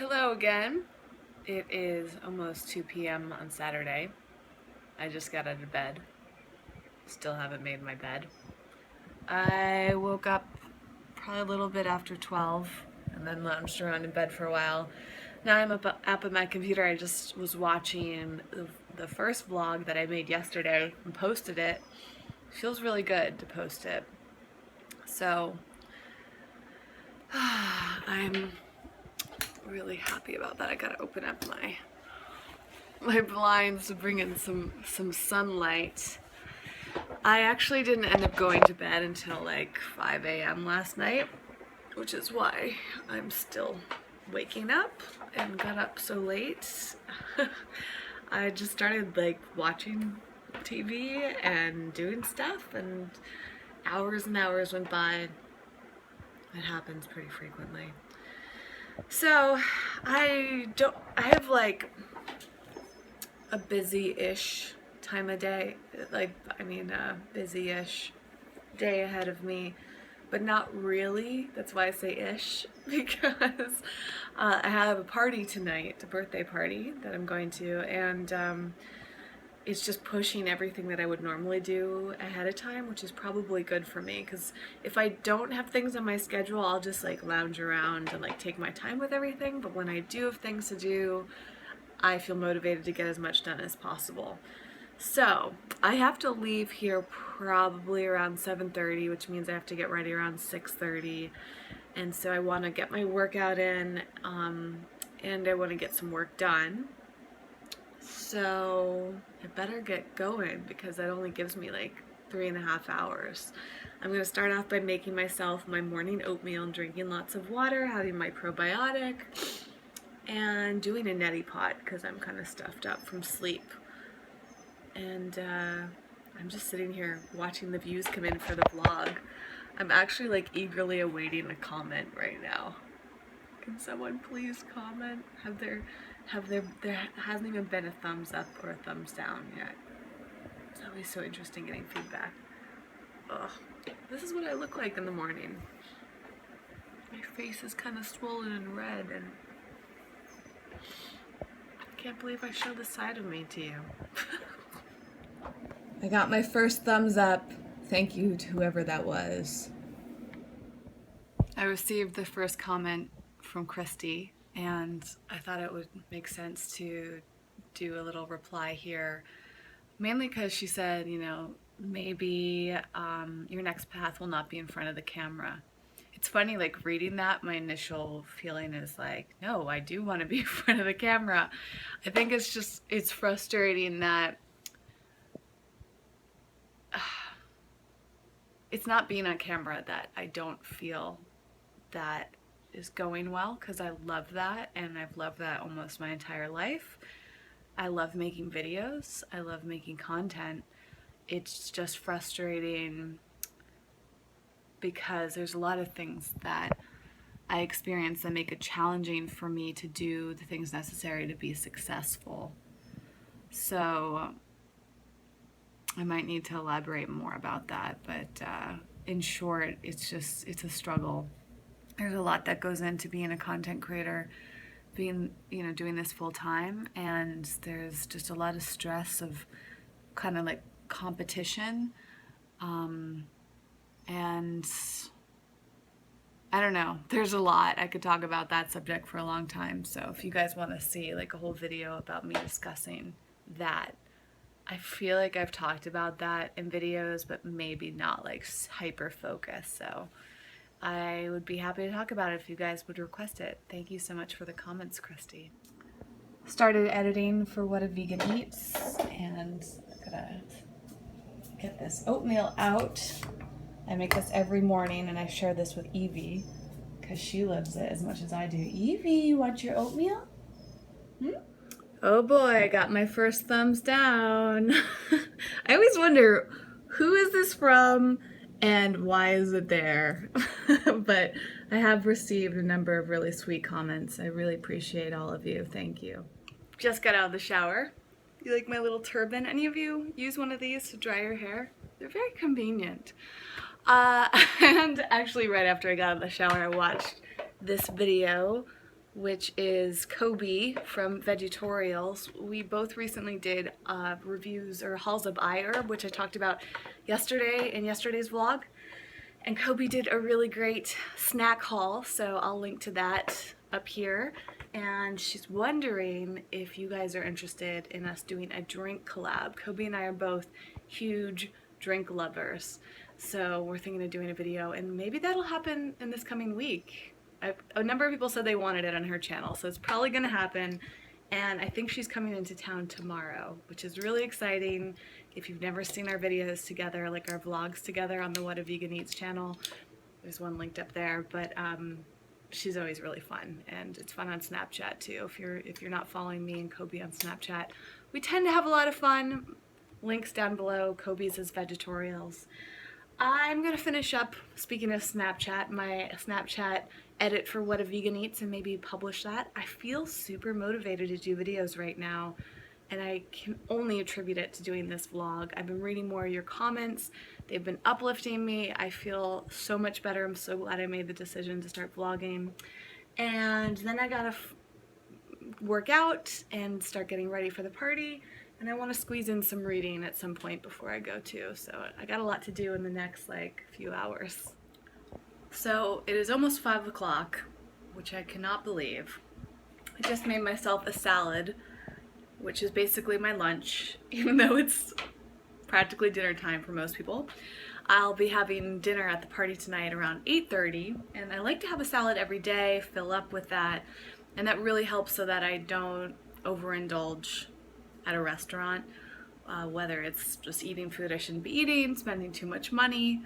Hello again. It is almost 2 p.m. on Saturday. I just got out of bed. Still haven't made my bed. I woke up probably a little bit after 12 and then lounged around in bed for a while. Now I'm up at my computer. I just was watching the first vlog that I made yesterday and posted it. Feels really good to post it. So I'm really happy about that. I gotta open up my blinds to bring in some sunlight. I actually didn't end up going to bed until like 5 a.m. last night, which is why I'm still waking up and got up so late. I just started like watching TV and doing stuff, and hours and hours went by. It happens pretty frequently. So I have like a busy-ish time of day, busy-ish day ahead of me, but not really. That's why I say ish, because I have a party tonight, a birthday party that I'm going to, and it's just pushing everything that I would normally do ahead of time, which is probably good for me, because if I don't have things on my schedule, I'll just like lounge around and like take my time with everything. But when I do have things to do, I feel motivated to get as much done as possible. So I have to leave here probably around 7:30, which means I have to get ready around 6:30. And so I want to get my workout in, and I want to get some work done. So I better get going because that only gives me like 3.5 hours. I'm going to start off by making myself my morning oatmeal and drinking lots of water, having my probiotic, and doing a neti pot because I'm kind of stuffed up from sleep. And I'm just sitting here watching the views come in for the vlog. I'm actually like eagerly awaiting a comment right now. Can someone please comment? There hasn't even been a thumbs up or a thumbs down yet. It's always so interesting getting feedback. Ugh. This is what I look like in the morning. My face is kind of swollen and red, and I can't believe I showed this side of me to you. I got my first thumbs up. Thank you to whoever that was. I received the first comment from Christy, and I thought it would make sense to do a little reply here, mainly because she said, you know, maybe your next path will not be in front of the camera. It's funny, like reading that, my initial feeling is like, no, I do want to be in front of the camera. I think it's frustrating that it's not being on camera that I don't feel that is going well, because I love that, and I've loved that almost my entire life. I love making videos. I love making content. It's just frustrating because there's a lot of things that I experience that make it challenging for me to do the things necessary to be successful. So I might need to elaborate more about that, but in short, it's a struggle. There's a lot that goes into being a content creator, doing this full time, and there's just a lot of stress of kind of like competition, and I don't know, there's a lot. I could talk about that subject for a long time, so if you guys want to see like a whole video about me discussing that, I feel like I've talked about that in videos, but maybe not like hyper focused, so I would be happy to talk about it if you guys would request it. Thank you so much for the comments, Christy. Started editing for What a Vegan Eats, and I'm gonna get this oatmeal out. I make this every morning, and I share this with Evie because she loves it as much as I do. Evie, you want your oatmeal? Oh boy, I got my first thumbs down. I always wonder, who is this from and why is it there? But I have received a number of really sweet comments. I really appreciate all of you. Thank you. Just got out of the shower. You like my little turban? Any of you use one of these to dry your hair? They're very convenient. And actually right after I got out of the shower, I watched this video which is Kobe from Vegetorials. We both recently did reviews or hauls of iHerb, which I talked about yesterday in yesterday's vlog. And Kobe did a really great snack haul, so I'll link to that up here. And she's wondering if you guys are interested in us doing a drink collab. Kobe and I are both huge drink lovers, so we're thinking of doing a video, and maybe that'll happen in this coming week. A number of people said they wanted it on her channel, so it's probably gonna happen. And I think she's coming into town tomorrow, which is really exciting. If you've never seen our videos together, like our vlogs together on the What a Vegan Eats channel, there's one linked up there. But she's always really fun, and it's fun on Snapchat too. If you're not following me and Kobe on Snapchat, we tend to have a lot of fun. Links down below. Kobe's is Vegetorials. I'm gonna finish up, speaking of Snapchat, my Snapchat edit for What a Vegan Eats and maybe publish that. I feel super motivated to do videos right now, and I can only attribute it to doing this vlog. I've been reading more of your comments. They've been uplifting me. I feel so much better. I'm so glad I made the decision to start vlogging. And then I gotta work out and start getting ready for the party. And I want to squeeze in some reading at some point before I go too. So I got a lot to do in the next few hours. So it is almost 5 o'clock, which I cannot believe. I just made myself a salad, which is basically my lunch, even though it's practically dinner time for most people. I'll be having dinner at the party tonight around 8:30, and I like to have a salad every day, fill up with that, and that really helps so that I don't overindulge at a restaurant, whether it's just eating food I shouldn't be eating, spending too much money.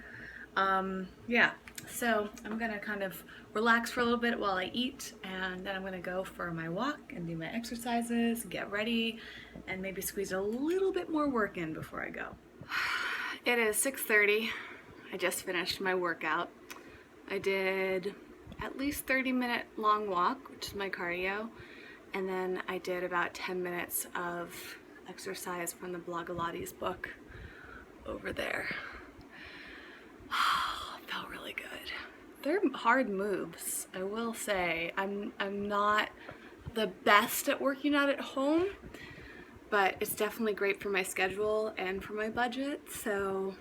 Yeah, so I'm gonna kind of relax for a little bit while I eat, and then I'm gonna go for my walk and do my exercises, get ready, and maybe squeeze a little bit more work in before I go. It is 6:30. I just finished my workout. I did at least 30-minute long walk, which is my cardio, and then I did about 10 minutes of exercise from the Blogilates book over there. Felt really good. They're hard moves, I will say. I'm not the best at working out at home, but it's definitely great for my schedule and for my budget, so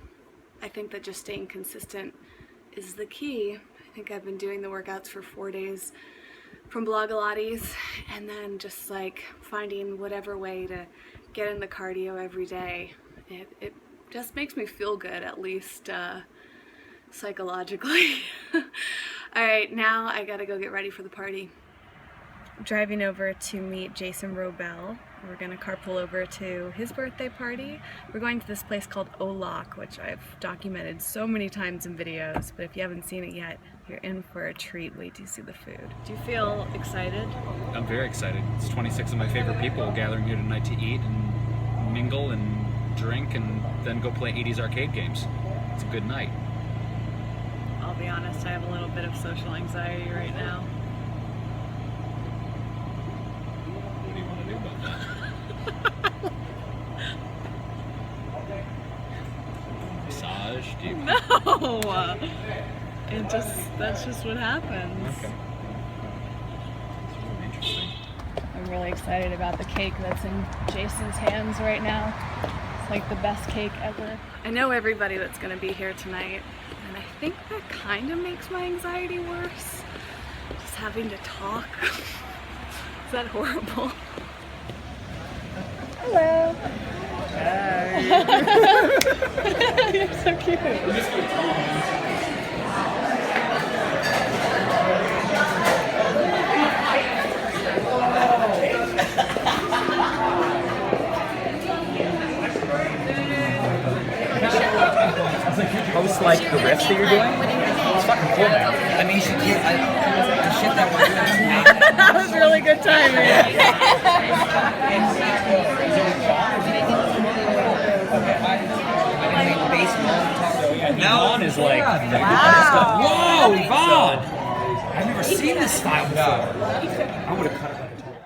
I think that just staying consistent is the key. I think I've been doing the workouts for 4 days from Blogilates, and then just finding whatever way to get in the cardio every day. It just makes me feel good, at least psychologically. Alright, now I gotta go get ready for the party. Driving over to meet Jason Robel. We're gonna carpool over to his birthday party. We're going to this place called Olak, which I've documented so many times in videos, but if you haven't seen it yet, you're in for a treat. Wait till you see the food. Do you feel excited? I'm very excited. It's 26 of my favorite people gathering here tonight to eat and mingle and drink and then go play 80s arcade games. It's a good night. I'll be honest, I have a little bit of social anxiety right now. What do you want to do about that? Massage? Do you... No! That's just what happens. Okay. It's really interesting. I'm really excited about the cake that's in Jason's hands right now. It's like the best cake ever. I know everybody that's gonna be here tonight, and I think that kind of makes my anxiety worse. Just having to talk. Is that horrible? Hello. Hi. You're so cute. Post the riffs that you're doing? It's fucking cool, man. I mean, you should do the shit that we're doing. That was really good timing. Now Yvonne is like, wow. Whoa, Yvonne! I've never seen this style before. I would have cut it like a tool.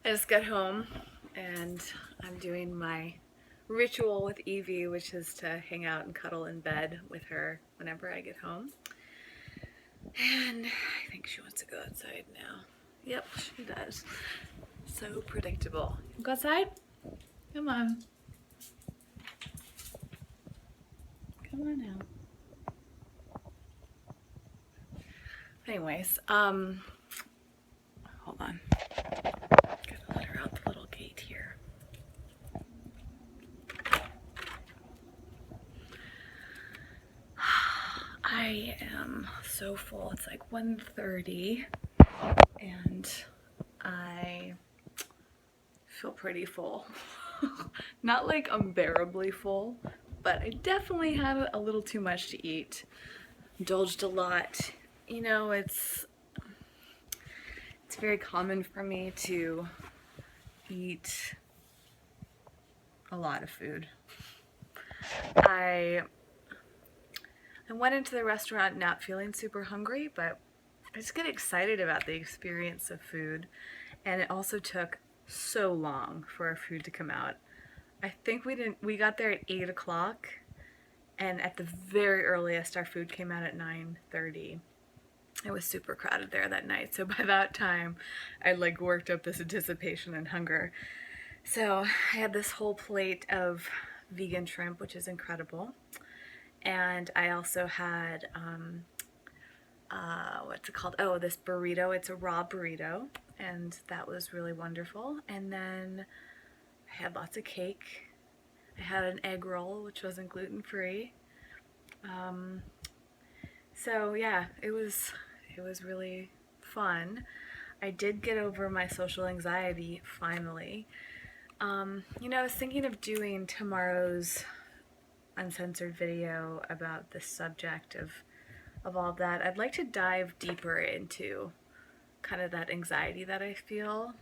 I just got home and I'm doing my ritual with Evie, which is to hang out and cuddle in bed with her whenever I get home. And I think she wants to go outside now. Yep, she does. So predictable. You go outside? Come on. Come on now. Anyways, hold on. Gotta let her out the little gate here. I am so full. It's like 1:30 and I feel pretty full. Not like unbearably full, but I definitely had a little too much to eat. Indulged a lot. You know, it's very common for me to eat a lot of food. I went into the restaurant not feeling super hungry, but I just get excited about the experience of food. And it also took so long for our food to come out. I think we got there at 8 o'clock, and at the very earliest our food came out at 9:30. It was super crowded there that night, so by that time I'd like worked up this anticipation and hunger. So I had this whole plate of vegan shrimp, which is incredible, and I also had what's it called? Oh, this burrito. It's a raw burrito, and that was really wonderful. And then I had lots of cake. I had an egg roll, which wasn't gluten-free. So yeah, it was really fun. I did get over my social anxiety finally. You know, I was thinking of doing tomorrow's uncensored video about the subject of all of that. I'd like to dive deeper into kind of that anxiety that I feel.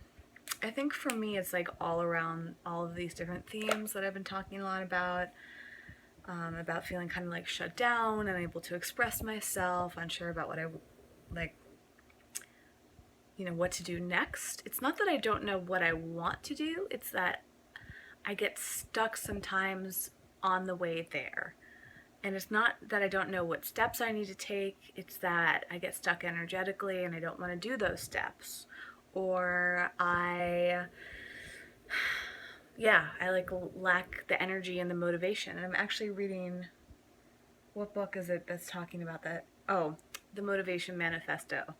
I think for me it's like all around all of these different themes that I've been talking a lot about feeling kind of like shut down, unable to express myself, unsure about what I like, you know, what to do next. It's not that I don't know what I want to do, it's that I get stuck sometimes on the way there. And it's not that I don't know what steps I need to take, it's that I get stuck energetically and I don't want to do those steps. Or I like lack the energy and the motivation. And I'm actually reading, what book is it that's talking about that? Oh, The Motivation Manifesto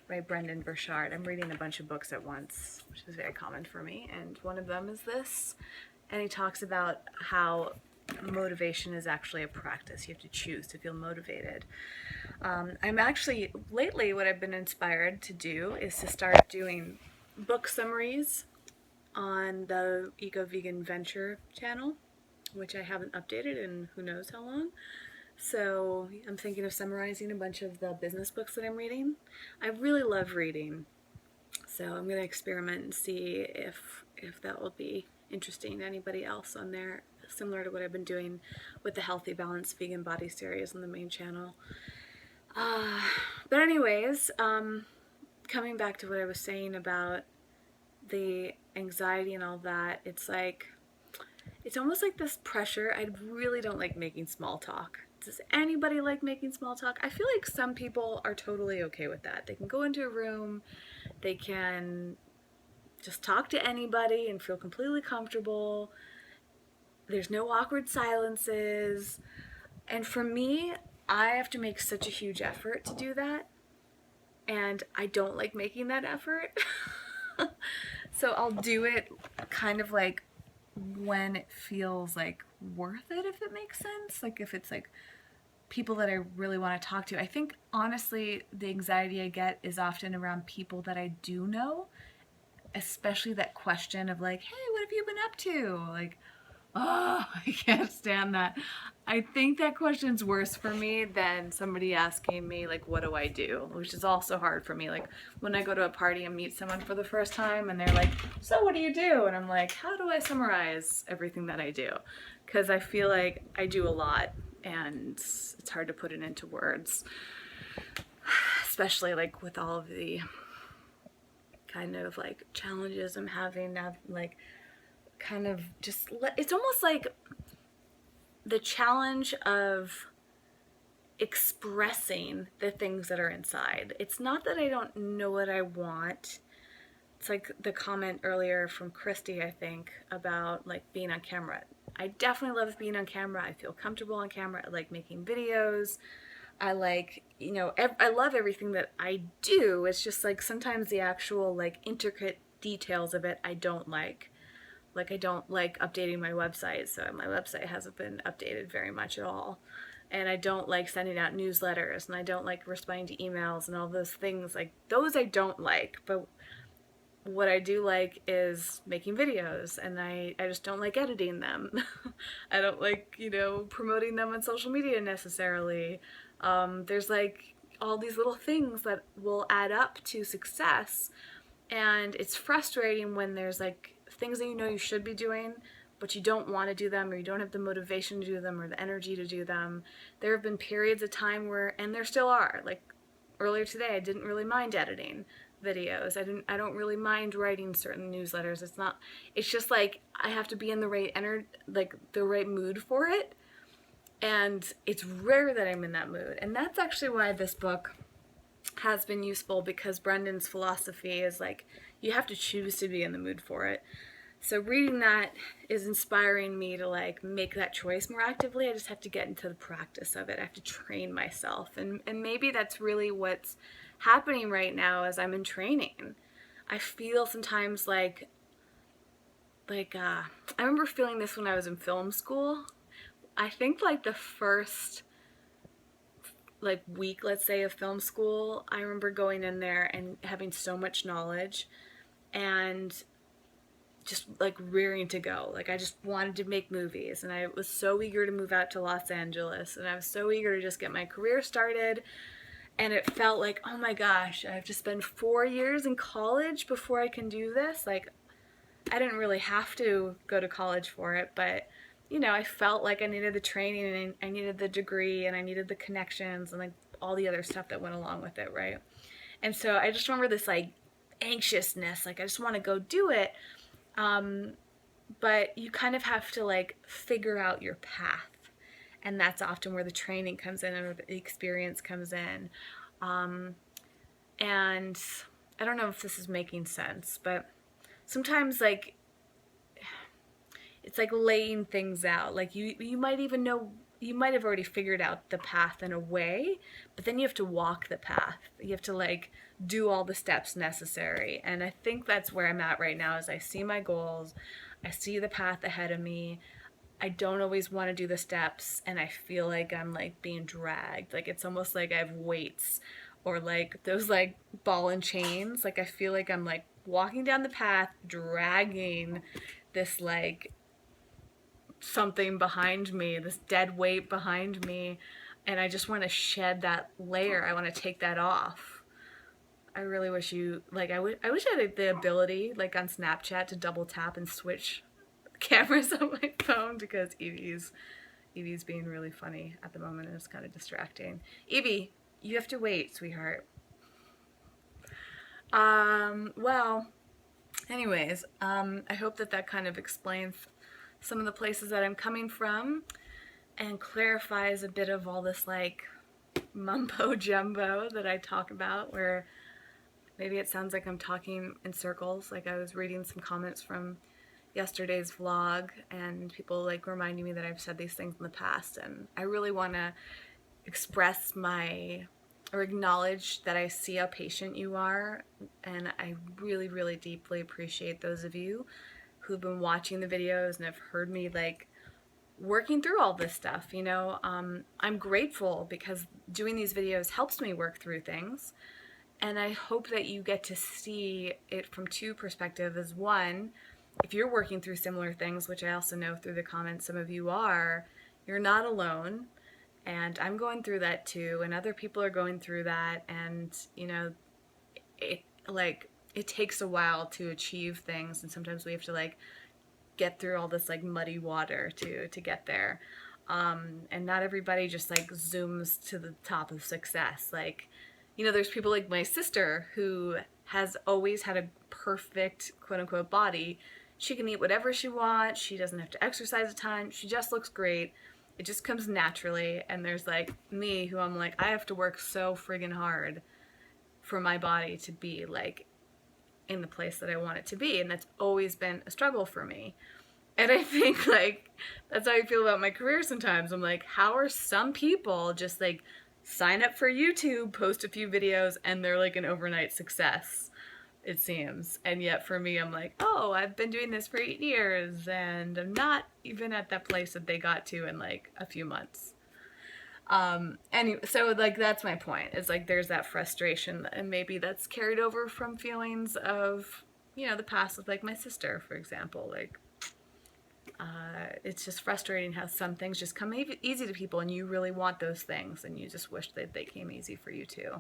by Brendan Burchard. I'm reading a bunch of books at once, which is very common for me. And one of them is this. And he talks about how motivation is actually a practice. You have to choose to feel motivated. I'm actually, lately what I've been inspired to do is to start doing book summaries on the Eco Vegan Venture channel, which I haven't updated in who knows how long. So I'm thinking of summarizing a bunch of the business books that I'm reading. I really love reading, so I'm going to experiment and see if that will be interesting to anybody else on there, similar to what I've been doing with the Healthy Balanced Vegan Body series on the main channel. But anyways, coming back to what I was saying about the anxiety and all that, it's like, it's almost like this pressure. I really don't like making small talk. Does anybody like making small talk? I feel like some people are totally okay with that. They can go into a room, they can just talk to anybody and feel completely comfortable. There's no awkward silences. And for me, I have to make such a huge effort to do that. And I don't like making that effort. So I'll do it kind of like when it feels like worth it, if it makes sense. Like if it's like people that I really want to talk to. I think honestly the anxiety I get is often around people that I do know, especially that question of like, hey, what have you been up to? Like, oh, I can't stand that. I think that question's worse for me than somebody asking me like, what do I do? Which is also hard for me. Like when I go to a party and meet someone for the first time and they're like, so what do you do? And I'm like, how do I summarize everything that I do? Because I feel like I do a lot and it's hard to put it into words, especially like with all of the kind of like challenges I'm having now, like kind of just, it's almost like the challenge of expressing the things that are inside. It's not that I don't know what I want. It's like the comment earlier from Christy, I think, about like being on camera. I definitely love being on camera. I feel comfortable on camera. I like making videos. I like, you know, I love everything that I do. It's just like sometimes the actual like intricate details of it I don't like. Like I don't like updating my website, so my website hasn't been updated very much at all. And I don't like sending out newsletters, and I don't like responding to emails and all those things. Like those I don't like, but what I do like is making videos, and I just don't like editing them. I don't like, you know, promoting them on social media necessarily. There's like all these little things that will add up to success, and it's frustrating when there's like things that you know you should be doing, but you don't want to do them, or you don't have the motivation to do them, or the energy to do them. There have been periods of time where, and there still are, like earlier today, I didn't really mind editing videos. I don't really mind writing certain newsletters. It's just like I have to be in the right the right mood for it. And it's rare that I'm in that mood. And that's actually why this book has been useful, because Brendan's philosophy is like you have to choose to be in the mood for it. So reading that is inspiring me to like make that choice more actively. I just have to get into the practice of it. I have to train myself. And maybe that's really what's happening right now as I'm in training. I feel sometimes like I remember feeling this when I was in film school. I think like the first like week, let's say, of film school, I remember going in there and having so much knowledge and just like rearing to go. Like I just wanted to make movies, and I was so eager to move out to Los Angeles, and I was so eager to just get my career started. And it felt like, oh my gosh, I have to spend 4 years in college before I can do this. Like I didn't really have to go to college for it, but you know, I felt like I needed the training, and I needed the degree, and I needed the connections, and like all the other stuff that went along with it, right? And so I just remember this like anxiousness, like I just want to go do it. But you kind of have to like figure out your path, and that's often where the training comes in, and where the experience comes in. And I don't know if this is making sense, but sometimes like it's like laying things out. Like you might even know, you might have already figured out the path in a way, but then you have to walk the path. You have to like do all the steps necessary. And I think that's where I'm at right now, is I see my goals, I see the path ahead of me. I don't always want to do the steps, and I feel like I'm like being dragged. Like it's almost like I have weights, or like those like ball and chains. Like I feel like I'm like walking down the path, dragging this like something behind me, this dead weight behind me, and I just want to shed that layer. I want to take that off. I really wish you, like, I wish I had the ability, like on Snapchat, to double tap and switch cameras on my phone, because Evie's being really funny at the moment, and it's kind of distracting. Evie, you have to wait, sweetheart. Well, anyways, I hope that kind of explains some of the places that I'm coming from, and clarifies a bit of all this like mumbo jumbo that I talk about, where maybe it sounds like I'm talking in circles. Like I was reading some comments from yesterday's vlog, and people like reminding me that I've said these things in the past, and I really want to express or acknowledge that I see how patient you are, and I really, really deeply appreciate those of you who've been watching the videos and have heard me like working through all this stuff. You know, I'm grateful, because doing these videos helps me work through things, and I hope that you get to see it from two perspectives. One, if you're working through similar things, which I also know through the comments some of you are, you're not alone. And I'm going through that too, and other people are going through that, and you know, it takes a while to achieve things, and sometimes we have to like get through all this like muddy water to get there. And not everybody just like zooms to the top of success. Like, you know, there's people like my sister who has always had a perfect quote unquote body. She can eat whatever she wants. She doesn't have to exercise a ton. She just looks great. It just comes naturally. And there's like me, who I'm like, I have to work so friggin' hard for my body to be like in the place that I want it to be. And that's always been a struggle for me. And I think like that's how I feel about my career sometimes. I'm like, how are some people just like sign up for YouTube, post a few videos, and they're like an overnight success, it seems. And yet for me, I'm like, oh, I've been doing this for 8 years and I'm not even at that place that they got to in like a few months. Anyway, so like that's my point. It's like there's that frustration, and maybe that's carried over from feelings of, you know, the past with like my sister, for example. Like it's just frustrating how some things just come easy to people, and you really want those things, and you just wish that they came easy for you too.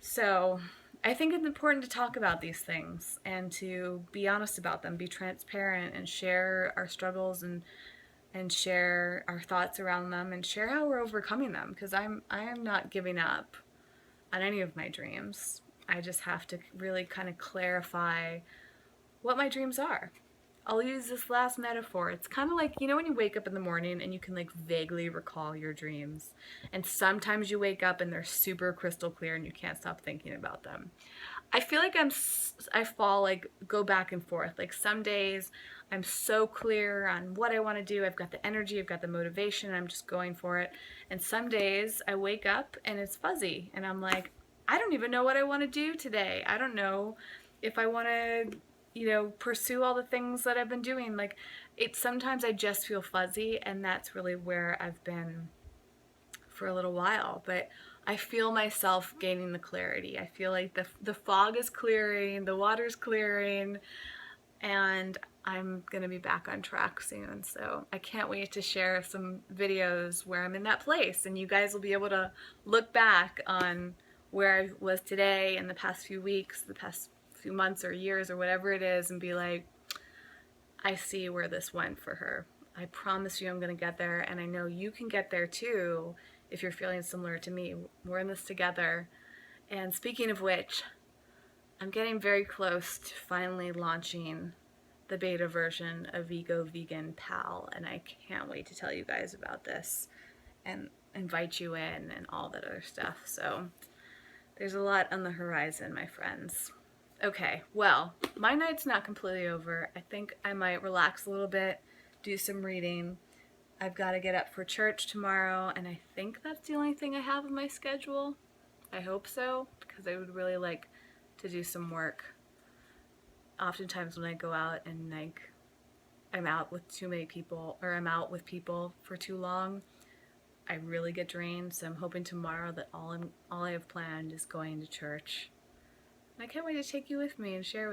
So I think it's important to talk about these things and to be honest about them, be transparent, and share our struggles and share our thoughts around them, and share how we're overcoming them, because I am not giving up on any of my dreams. I just have to really kind of clarify what my dreams are. I'll use this last metaphor. It's kind of like, you know, when you wake up in the morning and you can like vaguely recall your dreams, and sometimes you wake up and they're super crystal clear and you can't stop thinking about them. I feel like go back and forth. Like some days I'm so clear on what I want to do. I've got the energy, I've got the motivation, I'm just going for it. And some days I wake up and it's fuzzy and I'm like, I don't even know what I want to do today. I don't know if I want to, you know, pursue all the things that I've been doing. Like sometimes I just feel fuzzy, and that's really where I've been for a little while. But I feel myself gaining the clarity. I feel like the fog is clearing, the water's clearing, and I'm gonna be back on track soon. So I can't wait to share some videos where I'm in that place, and you guys will be able to look back on where I was today in the past few weeks, the past few months or years or whatever it is, and be like, I see where this went for her. I promise you I'm gonna get there, and I know you can get there too if you're feeling similar to me. We're in this together. And speaking of which, I'm getting very close to finally launching the beta version of Ego Vegan Pal, and I can't wait to tell you guys about this and invite you in and all that other stuff. So there's a lot on the horizon, my friends. Okay, well, my night's not completely over. I think I might relax a little bit, do some reading. I've got to get up for church tomorrow, and I think that's the only thing I have on my schedule. I hope so, because I would really like to do some work. Oftentimes when I go out and like I'm out with too many people, or I'm out with people for too long, I really get drained. So I'm hoping tomorrow that all I have planned is going to church. And I can't wait to take you with me and share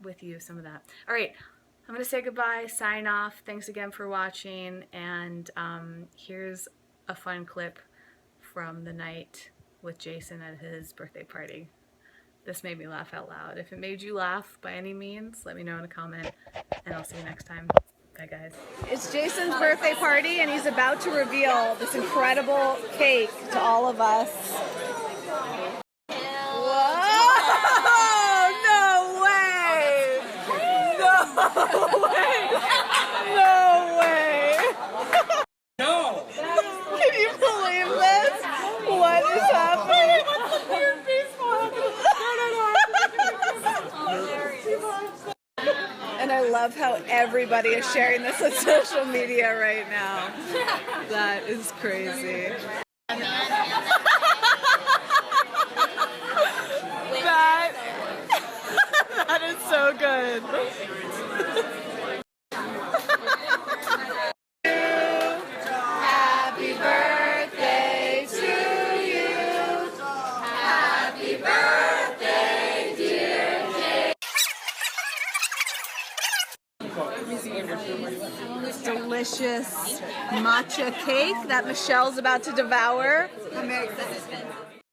with you some of that. All right, I'm gonna say goodbye, sign off. Thanks again for watching, and here's a fun clip from the night with Jason at his birthday party. This made me laugh out loud. If it made you laugh by any means, let me know in a comment, and I'll see you next time. Bye, guys. It's Jason's birthday party, and he's about to reveal this incredible cake to all of us. No way! No! Can you believe this? What is happening? What's the weird baseball? And I love how everybody is sharing this on social media right now. That is crazy. That is so good. Happy birthday to you. Happy birthday, dear Jay. Delicious matcha cake that Michelle's about to devour. I'm very excited.